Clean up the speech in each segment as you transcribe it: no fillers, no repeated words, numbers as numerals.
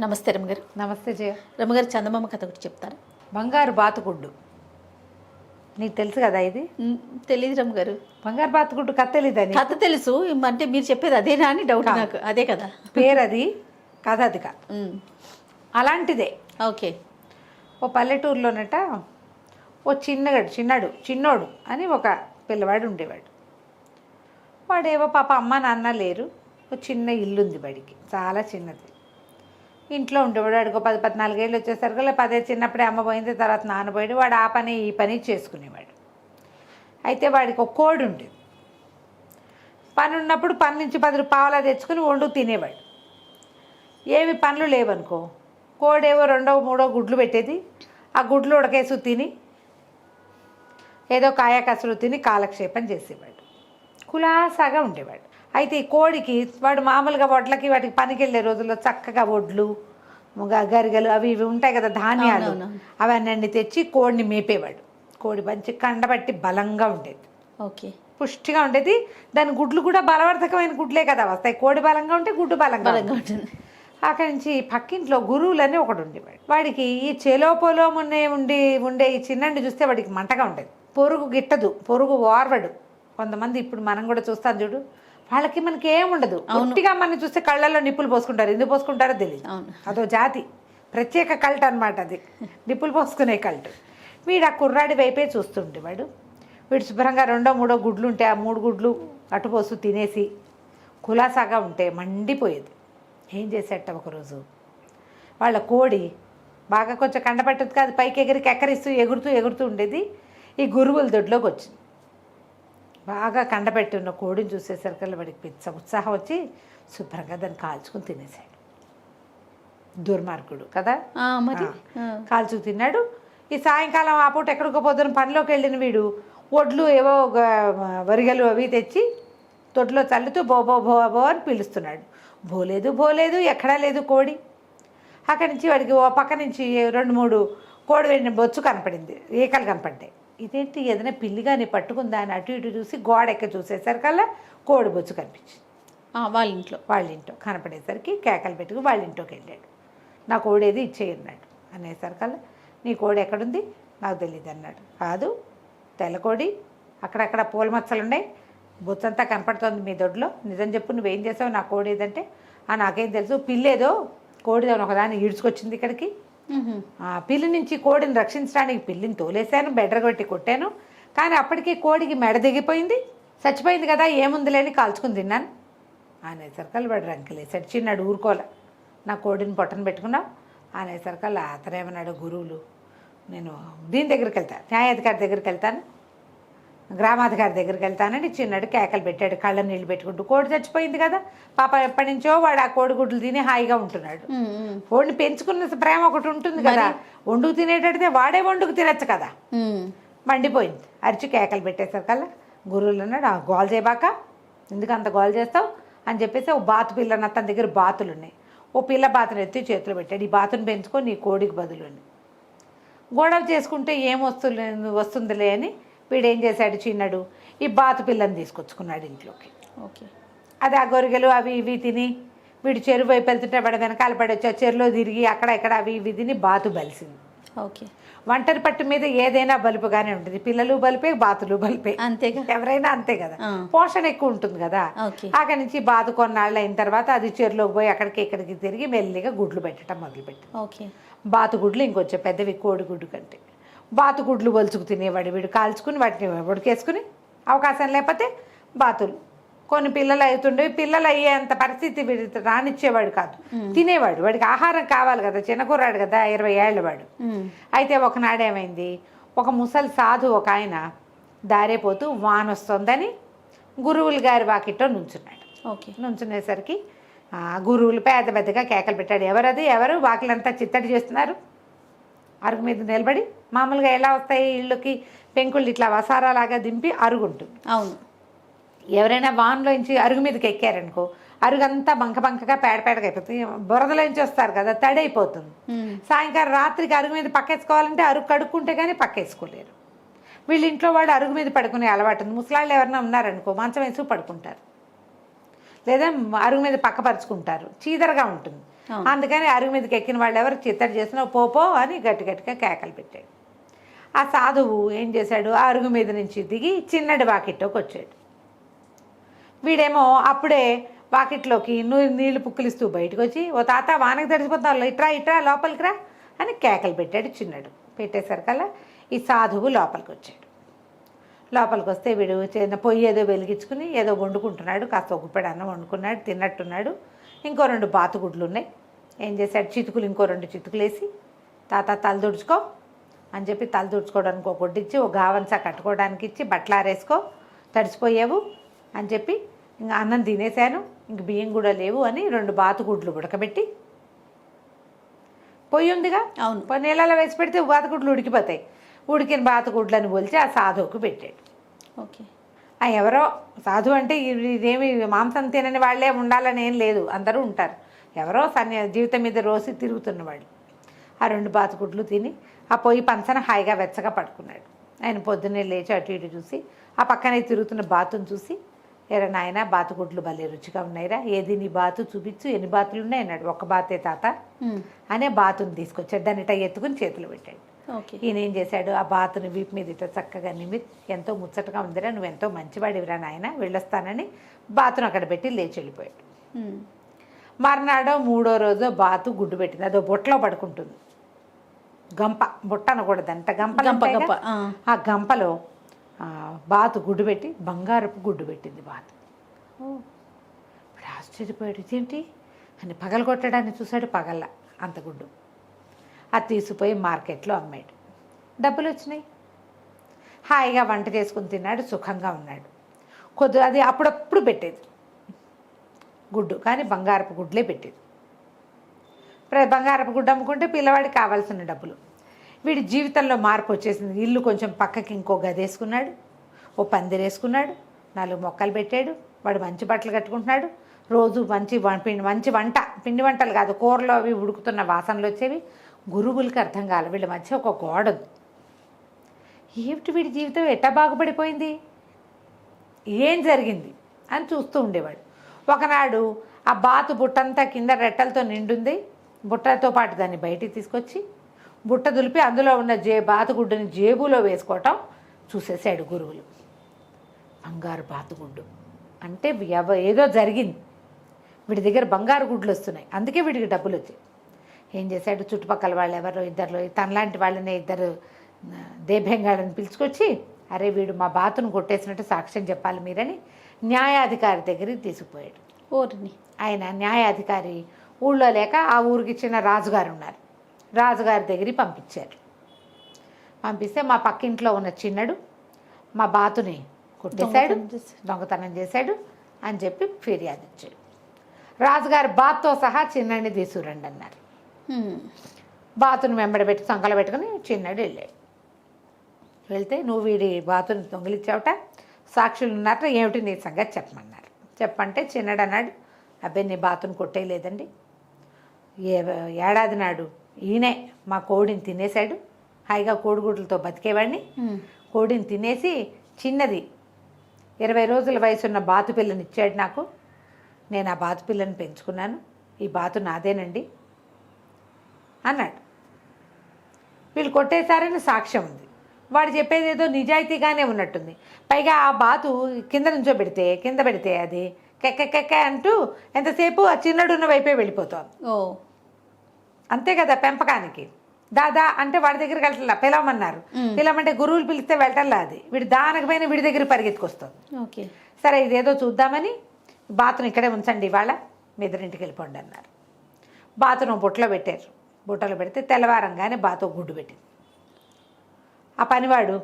నమస్తే రమ్మగారు. నమస్తే జయ. రమ్మగారు, చందమామ కథ ఒకటి చెప్తారా? బంగారు బాతుగుడ్డు నీకు తెలుసు కదా ఇది? తెలియదు రమ్మగారు. బంగారు బాతుగుడ్డు కథ తెలీదని? కథ తెలుసు, అంటే మీరు చెప్పేది అదేనా అని డౌట్ నాకు. అదే కదా పేరు, అది కథ అది కా అలాంటిదే. ఓకే. ఓ పల్లెటూరులోనట ఓ చిన్నోడు అని ఒక పిల్లవాడు ఉండేవాడు. వాడేవో పాప అమ్మ నాన్న లేరు, ఒక చిన్న ఇల్లు ఉంది వాడికి, చాలా చిన్నది. ఇంట్లో ఉండేవాడు. వాడికి 14 ఏళ్ళు వచ్చేసరికి 10 చిన్నప్పుడే అమ్మ పోయింది, తర్వాత నాన్న పోయాడు. వాడు ఆ పని ఈ పని చేసుకునేవాడు. అయితే వాడికి ఒక కోడి ఉండేది. పని ఉన్నప్పుడు పని నుంచి 10 పావలా తెచ్చుకుని వండు తినేవాడు. ఏమి పనులు లేవనుకో, కోడేవో 2వ 3వ గుడ్లు పెట్టేది. ఆ గుడ్లు ఉడకేసు తిని ఏదో కాయకసలు తిని కాలక్షేపం చేసేవాడు. కులాసాగా ఉండేవాడు. అయితే ఈ కోడికి వాడు మామూలుగా వడ్లకి వాటికి పనికి వెళ్ళే రోజుల్లో చక్కగా వడ్లు గరిగలు అవి ఇవి ఉంటాయి కదా, ధాన్యాలు, అవన్నీ తెచ్చి కోడిని మేపేవాడు. కోడి మంచి కండబట్టి బలంగా ఉండేది. ఓకే. పుష్టిగా ఉండేది. దాని గుడ్లు కూడా బలవర్ధకమైన గుడ్లే కదా వస్తాయి. కోడి బలంగా ఉంటే గుడ్డు బలంగా ఉంటుంది. అక్కడి నుంచి పక్కింట్లో గురువులని ఒకడు ఉండేవాడు. వాడికి ఈ చెలోపోలో ఉండే ఈ చిన్నండి చూస్తే వాడికి మంటగా ఉండేది. పొరుగు గిట్టదు, పొరుగు ఓర్వడు. కొంతమంది ఇప్పుడు మనం కూడా చూస్తాం చూడు, వాళ్ళకి మనకి ఏముండదు. ఒట్టిగా మనం చూస్తే కళ్ళల్లో నిప్పులు పోసుకుంటారు. ఎందుకు పోసుకుంటారో తెలియదు. అదో జాతి, ప్రత్యేక కల్ట్ అనమాట అది, నిప్పులు పోసుకునే కల్ట్. వీడు ఆ కుర్రాడి వైపే చూస్తుండేవాడు. వీడు శుభ్రంగా 2వ 3వ గుడ్లు ఉంటే ఆ 3 గుడ్లు అటుపోసు తినేసి కులాసాగా ఉంటే మండిపోయేది. ఏం చేసేట ఒకరోజు వాళ్ళ కోడి బాగా కొంచెం కండపట్టదు కాదు, పైకి ఎక్కరిస్తూ ఎగురుతూ ఉండేది. ఈ గురువుల దొడ్లోకి వచ్చింది. బాగా కండపెట్టి ఉన్న కోడిని చూసేసరికి వాడికి పిచ్చ ఉత్సాహం వచ్చి శుభ్రంగా దాన్ని కాల్చుకుని తినేసాడు. దుర్మార్గుడు కదా, మరి కాల్చుకు తిన్నాడు. ఈ సాయంకాలం ఆ పూట ఎక్కడికో పోతున్న పనిలోకి వెళ్ళిన వీడు ఒడ్లు ఏవో వరిగలు అవి తెచ్చి తొట్టులో చల్లుతూ బో బో బో బో అని పిలుస్తున్నాడు. భోలేదు ఎక్కడా లేదు కోడి. అక్కడి నుంచి వాడికి ఓ పక్క నుంచి 2-3 కోడి వెళ్ళిన బొచ్చు కనపడింది, ఈకలు కనపడ్డాయి. ఇదేంటి ఏదైనా పిల్లిగాని పట్టుకుందా అని అటు ఇటు చూసి గోడ ఎక్క చూసేసరికల్లా కోడి బొచ్చు కనిపించింది. వాళ్ళ ఇంట్లో కనపడేసరికి కేకలు పెట్టుకుని వాళ్ళ ఇంట్లోకి వెళ్ళాడు. నా కోడేది ఇచ్చేయన్నాడు. అనేసరికల్లా నీ కోడి ఎక్కడుంది? నాకు తెలియదు అన్నాడు. కాదు, తెల్లకోడి, అక్కడక్కడ పూల మచ్చలు ఉన్నాయి, బొచ్చంతా కనపడుతోంది మీ దొడ్లో, నిజం చెప్పు నువ్వేం చేసావు, నా కోడి ఏదంటే నాకేం తెలుసు, పిల్లేదో కోడిదో ఒకదాన్ని ఈడ్చుకొచ్చింది ఇక్కడికి. ఆ పిల్లి నుంచి కోడిని రక్షించడానికి పిల్లిని తోలేశాను, బెడ్రగొట్టి కొట్టాను, కానీ అప్పటికే కోడికి మెడ దిగిపోయింది, చచ్చిపోయింది కదా, ఏముంది లేని కాల్చుకుని తిన్నాను అనేసరికల్ వాడు రంకెలేసాడు. చిన్నాడు ఊరుకోలే, నా కోడిని పొట్టను పెట్టుకున్నావు అనేసరికల్ అతనేమన్నాడు, గురువులు నేను దీని దగ్గరికి వెళ్తాను, న్యాయాధికారి దగ్గరికి వెళ్తాను, గ్రామాధికారి దగ్గరికి వెళ్తానని చిన్నాడు కేకలు పెట్టాడు, కళ్ళ నీళ్ళు పెట్టుకుంటూ. కోడి చచ్చిపోయింది కదా పాప, ఎప్పటి నుంచో వాడు ఆ కోడిగుడ్లు తిని హాయిగా ఉంటున్నాడు. కోడిని పెంచుకున్న ప్రేమ ఒకటి ఉంటుంది కదా, వండుకు తినేటడితే వాడే వండుకు తినచ్చు కదా. మండిపోయింది, అరిచి కేకలు పెట్టేసరికల్లా గురువులు అన్నాడు, ఆ గోల్ చేయబాక, ఎందుకు అంత గోల్ చేస్తావు అని చెప్పేసి ఓ బాతు పిల్లని తన దగ్గర బాతులు ఉన్నాయి, ఓ పిల్ల బాతును ఎత్తి చేతిలో పెట్టాడు. ఈ బాతును పెంచుకో నీ కోడికి బదులు అని. గొడవ చేసుకుంటే ఏం వస్తుందిలే అని వీడేం చేశాడు, చిన్నాడు ఈ బాతు పిల్లని తీసుకొచ్చుకున్నాడు ఇంట్లోకి. ఓకే. అది ఆ గొరిగలు అవి ఇవి తిని వీడు చెరువు వైపు వెళ్తుంటే వాడు వెనకాల పడొచ్చి ఆ చెరువులో తిరిగి అక్కడ ఇక్కడ అవి ఇవి తిని బాతు బలిసింది. ఓకే. ఒంటరి పట్టు మీద ఏదైనా బలుపుగానే ఉంటుంది, పిల్లలు బలిపే, బాతులు బలిపే, అంతేగా, ఎవరైనా అంతే కదా, పోషణ ఎక్కువ ఉంటుంది కదా. అక్కడి నుంచి బాతు కొన్నాళ్ళు అయిన తర్వాత అది చెరువులోకి పోయి అక్కడికి ఇక్కడికి తిరిగి మెల్లిగా గుడ్లు పెట్టడం మొదలుపెట్టి. ఓకే. బాతు గుడ్లు ఇంకొంచెం పెద్దవి కోడిగుడ్డు కంటే. బాతు గుడ్లు వలుచుకు తినేవాడు వీడు, కాల్చుకుని వాటిని ఉడికేసుకుని, అవకాశం లేకపోతే బాతులు. కొన్ని పిల్లలు అవుతుండేవి, పిల్లలు అయ్యేంత పరిస్థితి వీడి రానిచ్చేవాడు కాదు, తినేవాడు. వాడికి ఆహారం కావాలి కదా, చిన్న కుర్రాడు కదా, 20 ఏళ్ళ వాడు. అయితే ఒకనాడేమైంది, ఒక ముసలి సాధు ఒక ఆయన దారేపోతూ వాన వస్తుందని గురువుల గారి వాకిట్లో నుంచున్నాడు. ఓకే. నుంచునేసరికి గురువులు పెద్దగా కేకలు పెట్టాడు, ఎవరు వాకిలంతా చిత్తడి చేస్తున్నారు, అరుగు మీద నిలబడి. మామూలుగా ఎలా వస్తాయి ఇళ్ళకి పెంకుళ్ళు ఇట్లా వసారాలాగా దింపి అరుగు ఉంటుంది. అవును. ఎవరైనా వాన్లోంచి అరుగు మీదకి ఎక్కారనుకో, అరుగంతా బంకగా పేడగా అయిపోతుంది, బురదలోంచి వస్తారు కదా, తడి అయిపోతుంది. సాయంకాలం రాత్రికి అరుగు మీద పక్కేసుకోవాలంటే అరుగు కడుక్కుంటే కానీ పక్కేసుకోలేరు. వీళ్ళ ఇంట్లో వాళ్ళు అరుగు మీద పడుకునే అలవాటు ఉంది. ముసలాళ్ళు ఎవరైనా ఉన్నారనుకో మంచం వేసి పడుకుంటారు, లేదా అరుగు మీద పక్కపరుచుకుంటారు, చీదరగా ఉంటుంది. అందుకని అరుగు మీదకి ఎక్కిన వాళ్ళు ఎవరు చిత్తడి చేసిన పోపో అని గట్టి గట్టిగా కేకలు పెట్టాడు. ఆ సాధువు ఏం చేశాడు, ఆ అరుగు మీద నుంచి దిగి చిన్నడి వాకిట్లోకి వచ్చాడు. వీడేమో అప్పుడే వాకిట్లోకి నీళ్లు పుక్కిలిస్తూ బయటకు వచ్చి, ఓ తాత వానకి తడిసిపోతావు, ఇట్రా ఇట్రా లోపలికి రా అని కేకలు పెట్టాడు. చిన్నడు పెట్టేసరికల్లా ఈ సాధువు లోపలికి వచ్చాడు. లోపలికి వస్తే వీడు చిన్న పొయ్యి ఏదో వెలిగించుకుని ఏదో వండుకుంటున్నాడు. కాస్త ఒక గుప్పెడు అన్నం వండుకున్నాడు, తిన్నట్టున్నాడు. ఇంకో 2 బాతుగుడ్లు ఉన్నాయి. ఏం చేశాడు, చితుకులు ఇంకో 2 చితుకులు వేసి, తాత తల తుడుచుకో అని చెప్పి తల తుడుచుకోవడానికి ఒక గుడ్డ ఇచ్చి, ఒక గావంసా కట్టుకోవడానికి ఇచ్చి, బట్టలు ఆరేసుకో తడిసిపోయావు అని చెప్పి, ఇంకా అన్నం తినేశాను, ఇంక బియ్యం కూడా లేవు అని 2 బాతుగుడ్లు ఉడకబెట్టి, పొయ్యి ఉందిగా అవును నీళ్ళలో వేసి పెడితే బాతుగుడ్లు ఉడికిపోతాయి. ఉడికిన బాతుగుడ్లను పోల్చి ఆ సాధువుకు పెట్టాడు. ఓకే. ఆ ఎవరో సాధువు అంటే ఇదేమి మాంసం తినని వాళ్ళే ఉండాలని ఏం లేదు, అందరూ ఉంటారు. ఎవరో జీవితం మీద రోజు తిరుగుతున్నవాడు ఆ 2 బాతుగుడ్లు తిని ఆ పొయ్యి పంచన హాయిగా వెచ్చగా పడుకున్నాడు. ఆయన పొద్దున్నే లేచి అటు ఇటు చూసి ఆ పక్కనే తిరుగుతున్న బాతును చూసి, ఎరా నాయన బాతుగుడ్లు భలే రుచిగా ఉన్నాయిరా, ఏది నీ బాతు చూపించు, ఎన్ని బాతులు ఉన్నాయి అన్నాడు. 1 బాతే తాత అనే బాతుని తీసుకొచ్చాడు. దాన్ని ఇట్లా ఎత్తుకుని చేతులు పెట్టాడు. ఈయన ఏం చేశాడు, ఆ బాతుని వీపు మీద ఇట్లా చక్కగా నిమిత్, ఎంతో ముచ్చటగా ఉందిరా, నువ్వు ఎంతో మంచివాడివిరా నాయన, వెళ్ళొస్తానని బాతును అక్కడ పెట్టి లేచి వెళ్ళిపోయాడు. మర్నాడో 3వ రోజు బాతు గుడ్డు పెట్టింది. అదో బుట్టలో పడుకుంటుంది. గంప, బుట్ట అనకూడదంట, గంప. ఆ గంపలో బాతు గుడ్డు పెట్టి బంగారపు గుడ్డు పెట్టింది బాతు. ఇప్పుడు ఆశ్చర్యపోయాడు, ఇదేంటి అని పగల కొట్టడాన్ని చూశాడు. పగల అంత గుడ్డు అది తీసుకుపోయి మార్కెట్లో అమ్మాడు. డబ్బులు వచ్చినాయి. హాయిగా వంట చేసుకుని తిన్నాడు, సుఖంగా ఉన్నాడు. అది అప్పుడప్పుడు పెట్టేది గుడ్డు, కానీ బంగారపు గుడ్లే పెట్టేది. బంగారపు గుడ్డు అమ్ముకుంటే పిల్లవాడికి కావాల్సిన డబ్బులు. వీడి జీవితంలో మార్పు వచ్చేసింది. ఇల్లు కొంచెం పక్కకి ఇంకో గది వేసుకున్నాడు, ఓ పందిరి వేసుకున్నాడు, 4 మొక్కలు పెట్టాడు. వాడు మంచి బట్టలు కట్టుకుంటున్నాడు. రోజు మంచి వంట, పిండి వంటలు కాదు, కూరలో అవి ఉడుకుతున్న వాసనలు వచ్చేవి. గురువులకి అర్థం కాలే, వీళ్ళ మధ్య ఒక గోడ ఉంది. ఏమిటి వీడి జీవితం ఎట్టా బాగుపడిపోయింది, ఏం జరిగింది అని చూస్తూ ఉండేవాడు. ఒకనాడు ఆ బాతు బుట్టంతా కింద రెట్టలతో నిండుంది. బుట్టతో పాటు దాన్ని బయటికి తీసుకొచ్చి బుట్ట దులిపి అందులో ఉన్న బాతుగుడ్డుని జేబులో వేసుకోవటం చూసేసాడు గురువులు. బంగారు బాతుగుడ్డు అంటే ఏదో జరిగింది, వీడి దగ్గర బంగారు గుడ్లు వస్తున్నాయి, అందుకే వీడికి డబ్బులు వచ్చాయి. ఏం చేశాడు, చుట్టుపక్కల వాళ్ళు ఎవరో ఇద్దరు తనలాంటి వాళ్ళని 2 దేభ్యంగాళ్ళని పిలుచుకొచ్చి, అరే వీడు మా బాతును కొట్టేసినట్టు సాక్ష్యం చెప్పాలి మీరని న్యాయాధికారి దగ్గరికి తీసుకుపోయాడు. ఓరిని ఆయన న్యాయాధికారి ఊళ్ళో లేక ఆ ఊరికి చిన్న రాజుగారు ఉన్నారు, రాజుగారి దగ్గరికి పంపించారు. పంపిస్తే మా పక్కింట్లో ఉన్న చిన్నడు మా బాతుని కొట్టేశాడు, దొంగతనం చేశాడు అని చెప్పి ఫిర్యాదు ఇచ్చాడు. రాజుగారి బాతుతో సహా చిన్నడిని తీసుకురండి అన్నారు. బాతును వెంబడబెట్టి సంకలు పెట్టుకుని చిన్నడు వెళ్ళాడు. వెళ్తే, నువ్వు వీడి బాతుని దొంగిలించావుట, సాక్షులు ఉన్నారట, ఏమిటి నీ సంగతి చెప్పమన్నారు. చెప్పంటే చిన్నడు అన్నాడు, అబ్బాయి నీ బాతును కొట్టేయలేదండి, ఏడాది నాడు ఈయనే మా కోడిని తినేశాడు, హాయిగా కోడిగుడ్లతో బతికేవాడిని, కోడిని తినేసి చిన్నది 20 రోజుల వయసున్న బాతు పిల్లని ఇచ్చాడు నాకు, నేను ఆ బాతు పిల్లని పెంచుకున్నాను, ఈ బాతు నాదేనండి అన్నాడు. వీళ్ళు కొట్టేశారని సాక్ష్యం ఉంది, వాడు చెప్పేది ఏదో నిజాయితీగానే ఉన్నట్టుంది. పైగా ఆ బాతు కింద పెడితే అది కెక్క అంటూ ఎంతసేపు ఆ చిన్నడున్న వైపే వెళ్ళిపోతుంది. అంతే కదా, పెంపకానికి దాదా అంటే వాడి దగ్గరికి వెళ్ళట్లా, పిలవమన్నారు, పిలవమంటే గురువులు పిలిస్తే వెళ్ళటల్లా, అది వీడి దానకపోయినా వీడి దగ్గర పరిగెత్తుకొస్తుంది. ఓకే, సరే ఇదేదో చూద్దామని బాతును ఇక్కడే ఉంచండి, ఇవాళ మీ ఎదురింటికి వెళ్ళిపోండి అన్నారు. బాతును బుట్టలో పెట్టారు. బుట్టలో పెడితే తెల్లవారంగానే బాతు గుడ్డు పెట్టింది. ఆ పనివాడు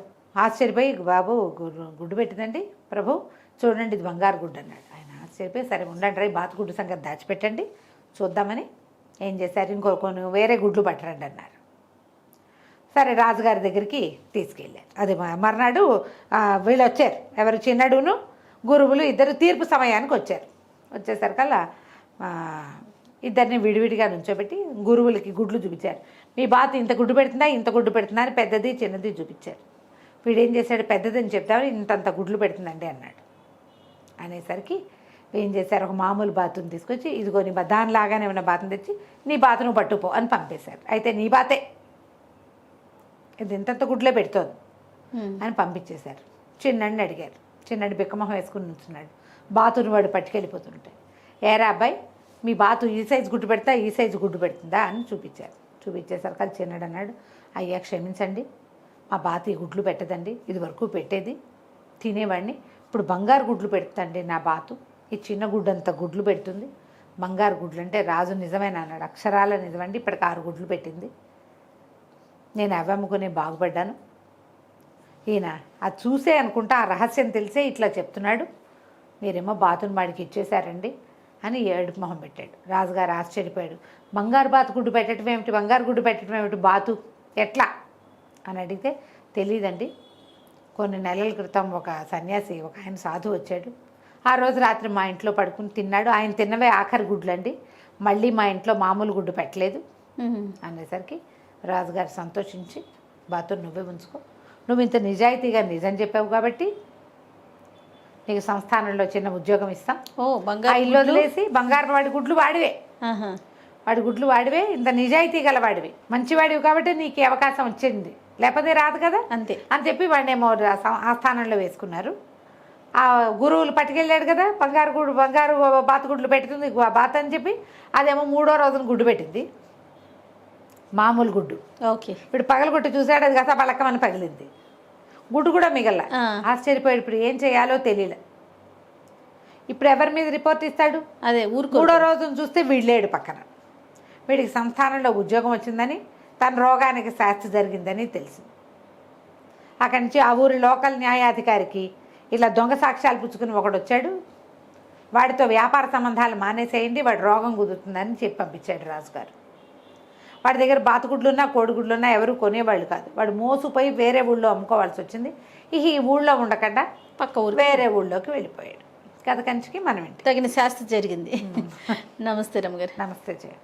ఆశ్చర్యపోయి, బాబు గుడ్డు పెట్టిందండి ప్రభు, చూడండి ఇది బంగారు గుడ్డు అన్నాడు. ఆయన ఆశ్చర్యపోయి, సరే ఉండండి రా, బాతు గుడ్డు సంగతి దాచిపెట్టండి చూద్దామని ఏం చేశారు, కొన్ని వేరే గుడ్లు పట్టరండి అన్నారు. సరే రాజుగారి దగ్గరికి తీసుకెళ్ళారు. అది మర్నాడు వీళ్ళు వచ్చారు, ఎవరు చిన్నడును గురువులు ఇద్దరు తీర్పు సమయానికి వచ్చారు. వచ్చేసరికల్లా ఇద్దరిని విడివిడిగా నుంచోబెట్టి గురువులకి గుడ్లు చూపించారు. మీ బాతు ఇంత గుడ్డు పెడుతుందా అని పెద్దది చిన్నది చూపించారు. వీడేం చేశాడు, పెద్దదని చెప్తామని ఇంతంత గుడ్లు పెడుతుందండి అన్నాడు. అనేసరికి ఏం చేశారు, ఒక మామూలు బాతుని తీసుకొచ్చి ఇదిగో నీ దానిలాగానే ఉన్న బాతుని తెచ్చి నీ బాతును పట్టుపో అని పంపేశారు. అయితే నీ బాతే ఇది ఇంతంత గుడ్లే పెడుతోంది అని పంపించేశారు. చిన్నడిని అడిగారు. చిన్నడి బిక్కమొహం వేసుకుని ఉంచున్నాడు. బాతుని వాడు పట్టుకెళ్ళిపోతుంటాయి. ఏరా అబ్బాయి మీ బాతు ఈ సైజు గుడ్డు పెడతా ఈ సైజు గుడ్డు పెడుతుందా అని చూపించారు. చూపించేసరికి అది చిన్నడు అన్నాడు, అయ్యా క్షమించండి, మా బాతు ఈ గుడ్లు పెట్టదండి, ఇది వరకు పెట్టేది తినేవాడిని, ఇప్పుడు బంగారు గుడ్లు పెడుతుందండి నా బాతు, ఈ చిన్న గుడ్డు అంత గుడ్లు పెడుతుంది, బంగారు గుడ్లు అంటే రాజు నిజమేనా అన్నాడు. అక్షరాల నిజమండి, ఇప్పటికి 6 గుడ్లు పెట్టింది, నేను అవి అమ్ముకునే బాగుపడ్డాను. ఈయన అది చూసే అనుకుంటా ఆ రహస్యం తెలిసే ఇట్లా చెప్తున్నాడు, మీరేమో బాతుని వాడికి ఇచ్చేశారండి అని ఏడుపు మొహం పెట్టాడు. రాజుగారు ఆశ్చర్యపోయాడు. బంగారు బాతు గుడ్డు పెట్టడం ఏమిటి, బంగారు గుడ్డు పెట్టడం ఏమిటి, బాతు ఎట్లా అని అడిగితే తెలియదండి, కొన్ని నెలల క్రితం ఒక సన్యాసి ఒక ఆయన సాధువు వచ్చాడు, ఆ రోజు రాత్రి మా ఇంట్లో పడుకుని తిన్నాడు, ఆయన తిన్నవే ఆఖరి గుడ్లు అండి, మళ్ళీ మా ఇంట్లో మామూలు గుడ్డు పెట్టలేదు అనేసరికి రాజుగారు సంతోషించి బాతుని నువ్వే ఉంచుకో, నువ్వు ఇంత నిజాయితీగా నిజం చెప్పావు కాబట్టి నీకు సంస్థానంలో చిన్న ఉద్యోగం ఇస్తాం, బంగారు ఇల్లు వదిలేసి బంగారు వాడి గుడ్లు వాడివే, వాడి గుడ్లు వాడివే, ఇంత నిజాయితీ గల వాడివి, మంచివాడివి కాబట్టి నీకు అవకాశం వచ్చింది, లేకపోతే రాదు కదా అంతే అని చెప్పి వాడినేమో ఆ స్థానంలో వేసుకున్నారు. ఆ గురువులు పట్టుకెళ్ళాడు కదా, బంగారు బాతుగుడ్లు పెట్టుతుంది బాత అని చెప్పి, అదేమో 3వ రోజున గుడ్డు పెట్టింది, మామూలు గుడ్డు. ఓకే, ఇప్పుడు పగలగొట్టి చూశాడు, అది గస పలకమని పగిలింది, గుడ్డు కూడా మిగల. ఆశ్చర్యపోయాడు, ఇప్పుడు ఏం చేయాలో తెలియలే. ఇప్పుడు ఎవరి మీద రిపోర్ట్ ఇస్తాడు, అదే ఊరుకో. 3వ రోజున చూస్తే వీళ్ళేడు పక్కన, వీడికి సంస్థానంలో ఉద్యోగం వచ్చిందని, తన రోగానికి శాస్తి జరిగిందని తెలిసింది. అక్కడి నుంచి ఆ ఊరి లోకల్ న్యాయాధికారికి ఇలా దొంగ సాక్ష్యాలు పుచ్చుకుని ఒకడు వచ్చాడు, వాడితో వ్యాపార సంబంధాలు మానేసేయండి, వాడి రోగం కుదురుతుందని చెప్పి పంపించాడు రాజుగారు. వాడి దగ్గర బాతుగుడ్లున్నా కోడిగుడ్లున్నా ఎవరు కొనేవాళ్ళు కాదు, వాడు మోసుపోయి వేరే ఊళ్ళో అమ్ముకోవాల్సి వచ్చింది. ఈ ఊళ్ళో ఉండకుండా పక్క ఊరు వేరే ఊళ్ళోకి వెళ్ళిపోయాడు. కథ కంచికి మనం ఇంటి తగిన శాస్త్ర జరిగింది. నమస్తే రమ్మగారు. నమస్తే జయ.